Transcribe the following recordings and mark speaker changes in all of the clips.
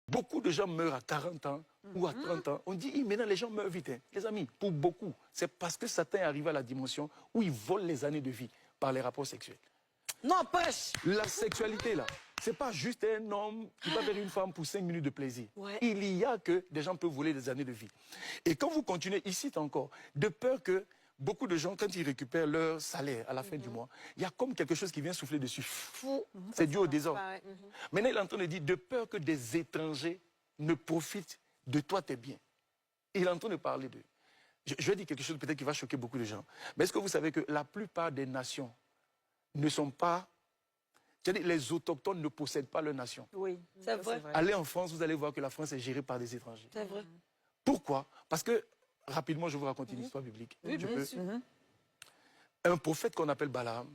Speaker 1: Beaucoup de gens meurent à 40 ans ou à 30 ans. On dit, maintenant les gens meurent vite. Hein. Les amis, pour beaucoup, c'est parce que Satan est arrivé à la dimension où il vole les années de vie par les rapports sexuels.
Speaker 2: N'empêche.
Speaker 1: La sexualité, là, c'est pas juste un homme qui va vers une femme pour 5 minutes de plaisir.
Speaker 2: Ouais.
Speaker 1: Il y a que des gens peuvent voler des années de vie. Et quand vous continuez, ici encore, de peur que beaucoup de gens, quand ils récupèrent leur salaire à la fin du mois, il y a comme quelque chose qui vient souffler dessus. C'est dû au désordre. Maintenant, il est en train de dire, de peur que des étrangers ne profitent de toi, tes biens. Il est en train de parler de... Je vais dire quelque chose peut-être qui va choquer beaucoup de gens. Mais est-ce que vous savez que la plupart des nations ne sont pas... C'est-à-dire les autochtones ne possèdent pas leur nation.
Speaker 2: Oui, c'est vrai.
Speaker 1: Allez en France, vous allez voir que la France est gérée par des étrangers.
Speaker 2: C'est vrai.
Speaker 1: Pourquoi? Parce que, rapidement, je vous raconte une histoire biblique.
Speaker 2: Oui, bien sûr.
Speaker 1: Un prophète qu'on appelle Balaam,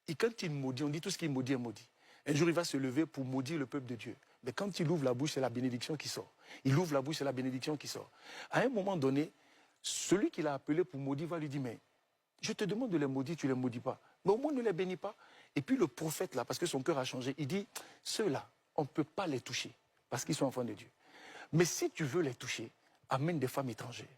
Speaker 1: et quand il maudit, on dit tout ce qu'il maudit est maudit. Un jour, il va se lever pour maudire le peuple de Dieu. Mais quand il ouvre la bouche, c'est la bénédiction qui sort. Il ouvre la bouche, c'est la bénédiction qui sort. À un moment donné, celui qui l'a appelé pour maudire va lui dire, mais je te demande de les maudire, tu ne les maudis pas. Mais au moins ne les bénis pas. Et puis le prophète, là, parce que son cœur a changé, il dit, ceux-là, on ne peut pas les toucher, parce qu'ils sont enfants de Dieu. Mais si tu veux les toucher, amène des femmes étrangères.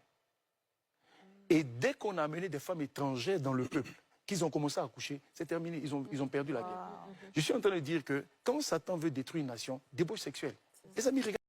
Speaker 1: Et dès qu'on a amené des femmes étrangères dans le peuple, qu'ils ont commencé à accoucher, c'est terminé, ils ont perdu la guerre. Je suis en train de dire que quand Satan veut détruire une nation, débauche sexuelle. Les amis, regardez.